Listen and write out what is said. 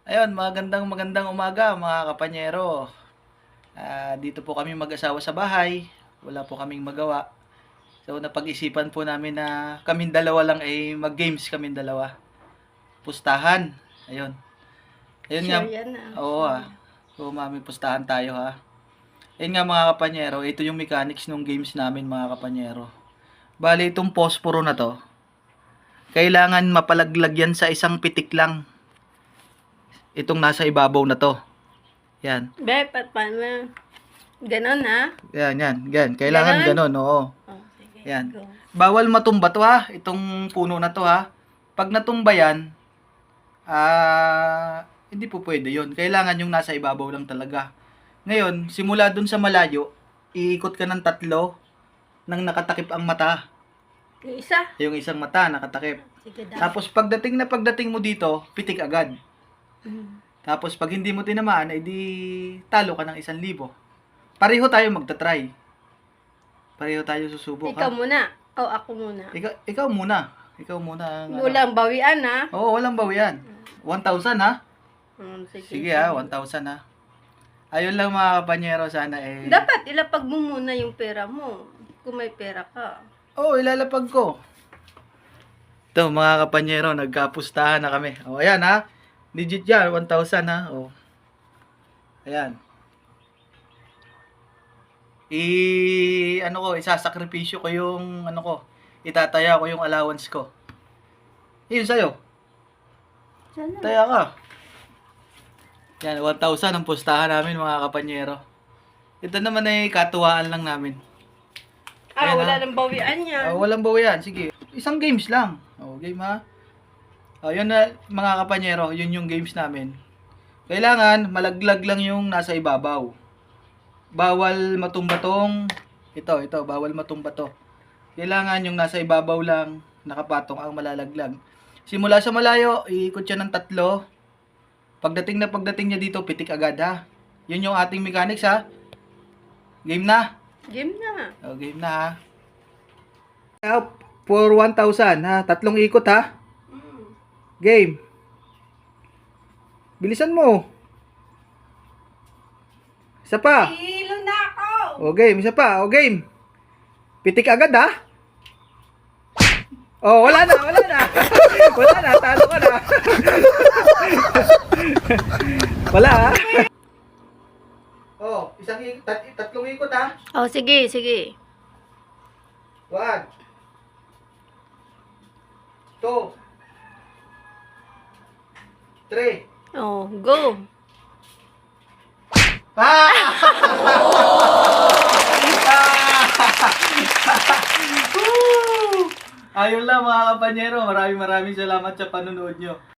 Ayun, magandang umaga mga kapanyero. Dito po kami mag-asawa sa bahay. Wala po kaming magawa. So napag-isipan po namin na kaming dalawa lang ay mag-games kaming dalawa. Pustahan. Ayun. Ayun nga. Sure yan ah. Oo So mami, pustahan tayo ha. Ayun nga mga kapanyero, ito yung mechanics ng games namin mga kapanyero. Bali itong posporo na to, kailangan mapalaglag yan sa isang pitik lang. Itong nasa ibabaw na to. Yan. Be, paano? Ganon ha? Yan. Kailangan ganon, oo. Oh, sige. Yan. Go. Bawal matumba to ha, itong puno na to ha. Pag natumba yan, hindi po pwede yun. Kailangan yung nasa ibabaw lang talaga. Ngayon, simula dun sa malayo, iikot ka ng 3 nang nakatakip ang mata. Yung isa? Yung isang mata nakatakip. Sige daw. Tapos pagdating mo dito, pitik agad. Tapos pag hindi mo tinamaan, edi talo ka ng 1,000. Pareho tayo magta-try. Pareho tayo susubok. Ikaw muna. O ako muna. Ikaw muna. Ikaw muna. Walang bawian ha? Oo, walang bawian. 1,000 ha? Sige. Sige ha, 1,000 ha. Ayun lang mga kapanyero, sana eh. Dapat ilapag mo muna yung pera mo. Kung may pera ka. Oo, ilalapag ko. Ito mga kapanyero, nagkapustahan na kami. O, ayan ha. Legit yan, 1,000 ha. O. Ayan. Isasakripisyo ko yung, itataya ko yung allowance ko. Yun sa'yo. Sana. Taya ka. Yan, 1,000 ang pustahan namin mga kapanyero. Ito naman ay katuwaan lang namin. Ayan, wala nang bawian yan. Walang bawian. Sige. Isang games lang. Game ha. Yun na mga kapanyero, yun yung games namin. Kailangan malaglag lang yung nasa ibabaw. Bawal matumba tong bawal matumba to. Kailangan yung nasa ibabaw lang nakapatong ang malalaglag. Simula sa malayo, iikot siya ng 3. Pagdating niya dito, pitik agad ha. Yun yung ating mechanics ha. Game na. Game na. Game na ha. For 1,000 ha. 3 ikot ha. Game. Bilisan mo. Isa pa. Hilo na ako. Game. Isa pa. Game. Pitik agad ha. Wala na. Wala na. Talo ka na. Wala ha. Tatlong ikot ha. Sige. 1, 2, 3. Go. Ayun lang mga kapanyero. Maraming salamat sa panonood nyo.